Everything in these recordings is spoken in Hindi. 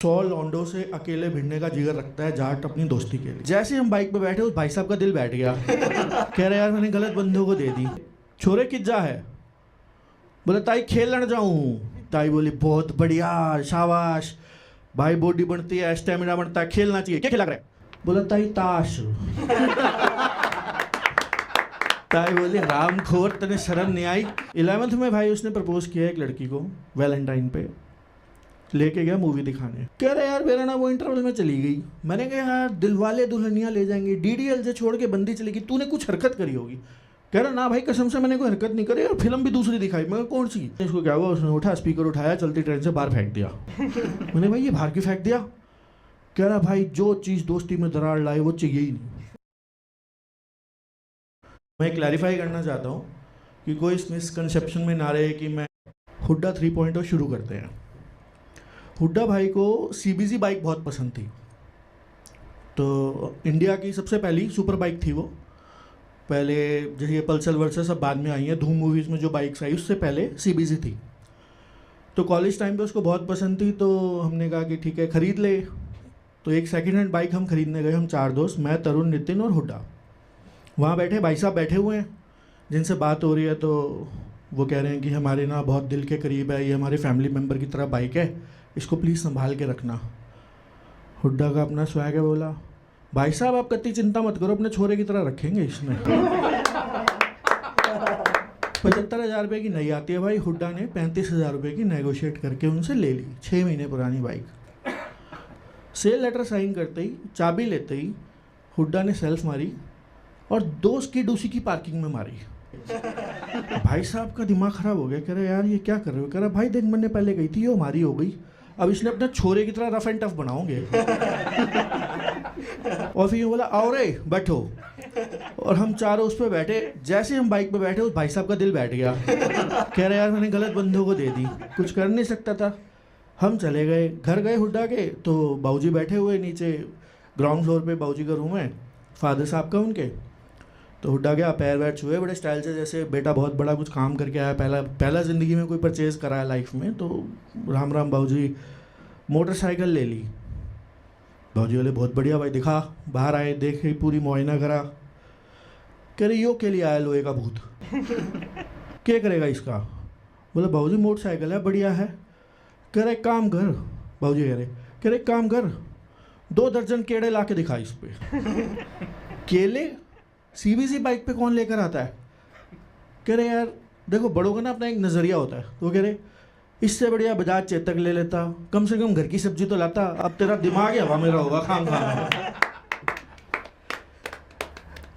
100 लौंडों से अकेले भिड़ने का जिगर रखता है जाट अपनी दोस्ती के लिए। जैसे ही हम बाइक पे बैठे उस भाई साहब का दिल बैठ गया। कह रहे यार मैंने गलत बंदों को दे दी। छोरे किज्जा है? बोले ताई खेलने जाऊँ। ताई बोली बहुत बढ़िया शाबाश भाई, बॉडी बनती है स्टेमिना बनता है, खेलना चाहिए। क्या खेला करे? बोला ताई ताश। ताई बोली रामखोर तने शर्म नहीं आई। 11th में भाई उसने प्रपोज किया एक लड़की को वैलेंटाइन पे, लेके गया मूवी दिखाने। कह रहे यार मेरा ना वो इंटरवल में चली गई। मैंने कहा यार दिलवाले दुल्हनिया ले जाएंगे डीडीएल से छोड़ के बंदी चलेगी, तूने कुछ हरकत करी होगी। कह रहा ना भाई कसम से मैंने कोई हरकत नहीं करी और फिल्म भी दूसरी दिखाई। मैं कौन सी? इसको क्या हुआ, उसने उठा स्पीकर उठाया चलती ट्रेन से बाहर फेंक दिया। मैंने भाई ये बाहर क्यों फेंक दिया? कह रहा भाई जो चीज़ दोस्ती में दरार लाए वो चाहिए ही नहीं। मैं क्लैरिफाई करना चाहता हूँ कि कोई इस मिसकंसेप्शन में ना रहे कि मैं हुड्डा 3.0 शुरू करते हैं। हुड्डा भाई को सीबीजी बाइक बहुत पसंद थी, तो इंडिया की सबसे पहली सुपर बाइक थी वो। पहले जैसे ये पल्सर वर्सर सब बाद में आई हैं, धूम मूवीज़ में जो बाइक्स आई उससे पहले सीबीजी थी। तो कॉलेज टाइम पे उसको बहुत पसंद थी, तो हमने कहा कि ठीक है ख़रीद ले। तो एक सेकेंड हैंड बाइक हम खरीदने गए, हम 4 दोस्त, मैं, तरुण, नितिन और हुड्डा। वहाँ बैठे भाई साहब बैठे हुए हैं जिनसे बात हो रही है, तो वो कह रहे हैं कि हमारे ना बहुत दिल के करीब है, ये हमारे फैमिली मेम्बर की तरह बाइक है, इसको प्लीज़ संभाल के रखना। हुड्डा का अपना स्वैग है, बोला भाई साहब आप कतई चिंता मत करो, अपने छोरे की तरह रखेंगे इसमें। 75,000 रुपये की नई आती है भाई, हुड्डा ने 35,000 रुपये की नेगोशिएट करके उनसे ले ली। 6 महीने पुरानी बाइक। सेल लेटर साइन करते ही, चाबी लेते ही हुड्डा ने सेल्फ मारी और दोस्त की डूसी की पार्किंग में मारी। भाई साहब का दिमाग खराब हो गया। कह रहे यार ये क्या कर रहे हो? कह रहा भाई देख मैंने पहले गई थी, ये हमारी हो गई, अब इसने अपने छोरे की तरह रफ एंड टफ बनाओगे। और फिर ये बोला आओ रे बैठो, और हम चारों उस पर बैठे। जैसे हम बाइक पे बैठे उस भाई साहब का दिल बैठ गया। कह रहे यार मैंने गलत बंदों को दे दी, कुछ कर नहीं सकता था। हम चले गए, घर गए हुड्डा के, तो बाबूजी बैठे हुए नीचे ग्राउंड फ्लोर पे, बाबूजी का रूम है, फादर साहब का उनके। तो हुड्डा गया, पैर वैर छुए बड़े स्टाइल से, जैसे बेटा बहुत बड़ा कुछ काम करके आया, पहला ज़िंदगी में कोई परचेज़ करा है लाइफ में। तो राम राम बाबूजी। मोटरसाइकिल ले ली। बाबूजी बोले बहुत बढ़िया भाई, दिखा। बाहर आए, देखे, पूरी मुआयना करा। कह रहे यो के लिए आया लोहे का भूत, क्या करेगा इसका? बोले बाबूजी मोटरसाइकिल है, बढ़िया है। कह रहे काम कर। बाबूजी कह रहे काम कर, 2 दर्जन केड़े ला के दिखा इस पे। केले सीबीसी बाइक पे कौन लेकर आता है? कह रहे यार देखो बड़ों का ना अपना एक नज़रिया होता है। तो कह रहे इससे बढ़िया बजाज चेतक ले लेता, कम से कम घर की सब्जी तो लाता, अब तेरा दिमाग ही हवा में होगा खाम खाम।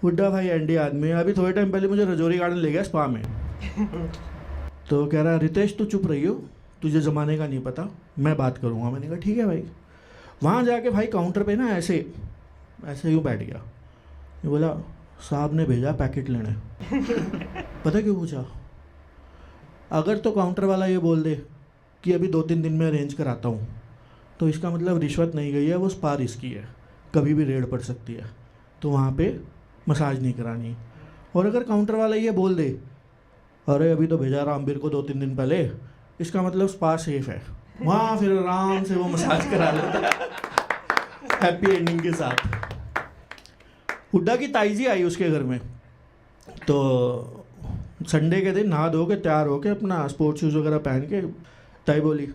हुड्डा भाई एंडी आदमी है। अभी थोड़े टाइम पहले मुझे रजौरी गार्डन ले गया स्पा में। तो कह रहा रितेश तू चुप रही हो, तुझे ज़माने का नहीं पता, मैं बात करूँगा। मैंने कहा ठीक है भाई। वहाँ जाके भाई काउंटर पे ना ऐसे यूँ बैठ गया। ये बोला साहब ने भेजा पैकेट लेने। पता क्यों पूछा? अगर तो काउंटर वाला ये बोल दे कि अभी 2-3 दिन में अरेंज कराता हूँ, तो इसका मतलब रिश्वत नहीं गई है, वो स्पा रिस्की है, कभी भी रेड पड़ सकती है, तो वहाँ पे मसाज नहीं करानी। और अगर काउंटर वाला ये बोल दे अरे अभी तो भेजा रामबीर को 2-3 दिन पहले, इसका मतलब स्पा सेफ है, वहाँ फिर आराम से वो मसाज करा लेता है हैप्पी एंडिंग के साथ। हुड्डा की ताईजी आई उसके घर में, तो संडे के दिन नहा धो के तैयार होके अपना स्पोर्ट्स शूज़ वगैरह पहन के, ताई बोली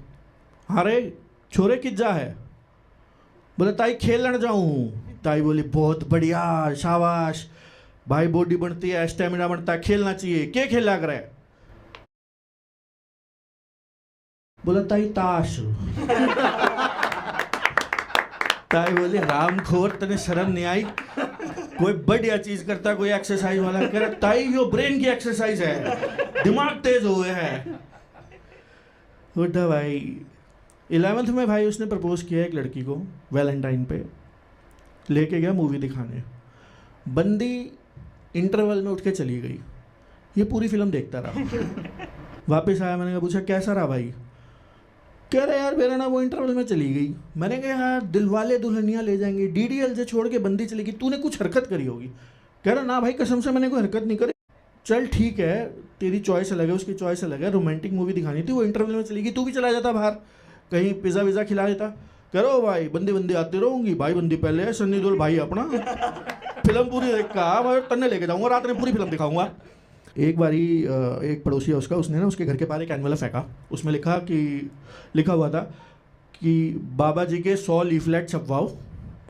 हाँ रे छोरे किज्जा है? बोले ताई खेलने जाऊँ। ताई बोली बहुत बढ़िया शाबाश भाई, बॉडी बनती है स्टेमिना बनता है, खेलना चाहिए। क्या खेला करे? बोला ताई ताश। ताई बोली रामखोर तने शर्म नहीं आई, कोई बढ़िया चीज करता कोई एक्सरसाइज वाला। कह रहा ताई यो ब्रेन की एक्सरसाइज है, दिमाग तेज हुए है। हुड्डा भाई 11th में भाई उसने प्रपोज किया एक लड़की को वैलेंटाइन पे, लेके गया मूवी दिखाने। बंदी इंटरवल में उठ के चली गई। ये पूरी फिल्म देखता रहा। वापस आया, मैंने पूछा कैसा रहा भाई? कह रहे यार मेरा ना वो इंटरवल में चली गई। मैंने कहा यार दिलवाले दुल्हनिया ले जाएंगे डीडीएल से छोड़ के बंदी चलेगी, तूने कुछ हरकत करी होगी। कह रहा ना भाई कसम से मैंने कोई हरकत नहीं करी। चल ठीक है तेरी चॉइस अलग है, उसकी चॉइस अलग है, रोमांटिक मूवी दिखानी थी, वो इंटरवल में चली गई, तू भी चला जाता बाहर, कहीं पिज़्ज़ा विज़्ज़ा खिला देता, करो भाई, बंदी बंदी आती रहूंगी भाई, बंदी पहले है, सन्नी देओल भाई अपना, फिल्म पूरी देख का मैं तन्ने लेके जाऊंगा, रात में पूरी फिल्म दिखाऊंगा। एक बारी एक पड़ोसी है उसका, उसने ना उसके घर के बाहर एक एनवेलप फेंका, उसमें लिखा हुआ था कि बाबा जी के 100 लीफलेट छपवाओ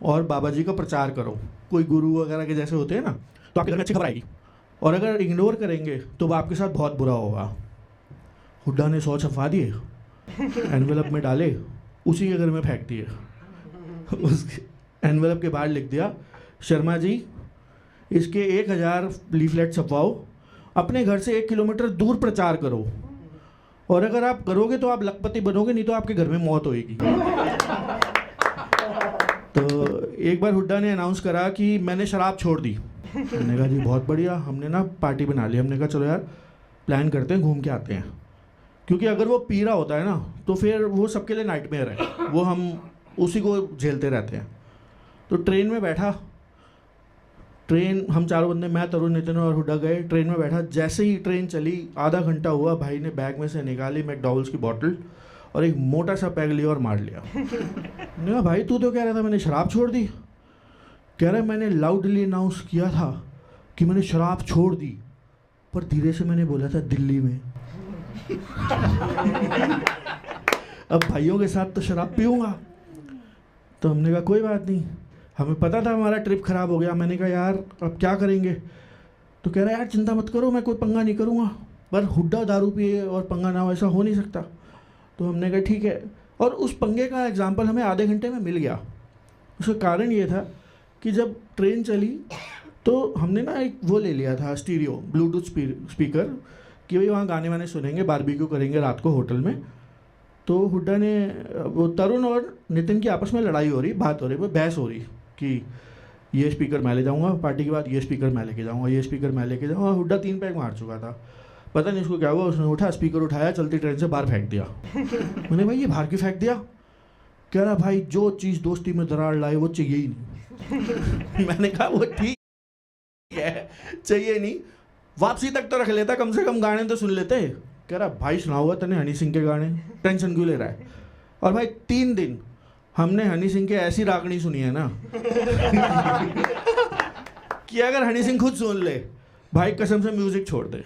और बाबा जी का प्रचार करो। कोई गुरु वगैरह के जैसे होते हैं ना, तो आपके घर में अच्छी खबर आएगी, और अगर इग्नोर करेंगे तो आपके साथ बहुत बुरा होगा। हुड्डा ने 100 छपवा दिए, एनवेलप में डाले, उसी के घर में फेंक दिए। उसके एनवेलप के बाहर लिख दिया, शर्मा जी इसके 1000 लीफलेट छपवाओ, अपने घर से 1 किलोमीटर दूर प्रचार करो, और अगर आप करोगे तो आप लखपति बनोगे, नहीं तो आपके घर में मौत होएगी। तो एक बार हुड्डा ने अनाउंस करा कि मैंने शराब छोड़ दी। मैंने कहा जी बहुत बढ़िया, हमने ना पार्टी बना ली। हमने कहा चलो यार प्लान करते हैं, घूम के आते हैं, क्योंकि अगर वो पी रहा होता है ना तो फिर वो सबके लिए नाइटमेयर है, वो हम उसी को झेलते रहते हैं। तो ट्रेन में बैठा, ट्रेन हम चारों बंदे, मैं, तरुण, नितिन और हुड्डा गए। ट्रेन में बैठा, जैसे ही ट्रेन चली आधा घंटा हुआ, भाई ने बैग में से निकाली मैकडॉवेल्स की बॉटल और एक मोटा सा पैग लिया और मार लिया। मैंने कहा भाई तू तो कह रहा था मैंने शराब छोड़ दी। कह रहा मैंने लाउडली अनाउंस किया था कि मैंने शराब छोड़ दी, पर धीरे से मैंने बोला था दिल्ली में। अब भाइयों के साथ तो शराब पीऊँगा। तो हमने कहा कोई बात नहीं, हमें पता था हमारा ट्रिप ख़राब हो गया। मैंने कहा यार अब क्या करेंगे? तो कह रहा है यार चिंता मत करो, मैं कोई पंगा नहीं करूँगा, पर हुड्डा दारू पिए और पंगा ना हो ऐसा हो नहीं सकता। तो हमने कहा ठीक है, और उस पंगे का एग्जाम्पल हमें आधे घंटे में मिल गया। उसका कारण ये था कि जब ट्रेन चली तो हमने ना एक वो ले लिया था स्टीरियो ब्लूटूथ स्पीकर कि भाई वहाँ गाने वाने सुनेंगे, बारबेक्यू करेंगे रात को होटल में। तो हुड्डा ने, वो तरुण और नितिन की आपस में लड़ाई हो रही, बात हो रही, वो बहस हो रही कि ये स्पीकर मैं ले जाऊँगा पार्टी के बाद, ये स्पीकर मैं लेके जाऊँगा, ये स्पीकर मैं लेके जाऊँगा। हुड्डा 3 पैक मार चुका था, पता नहीं उसको क्या हुआ, उसने उठा स्पीकर उठाया, चलती ट्रेन से बाहर फेंक दिया। मैंने भाई ये बाहर क्यों फेंक दिया? कह रहा भाई जो चीज़ दोस्ती में दरार लाए वो चाहिए ही नहीं। मैंने कहा वो ठीक है, चाहिए नहीं, वापसी तक तो रख लेता, कम से कम गाने तो सुन लेते। कह रहा भाई सुना हुआ तूने हनी सिंह के गाने, टेंशन क्यों ले रहा है? और भाई 3 दिन हमने हनी सिंह के ऐसी रागनी सुनी है ना कि अगर हनी सिंह खुद सुन ले भाई कसम से म्यूजिक छोड़ दे।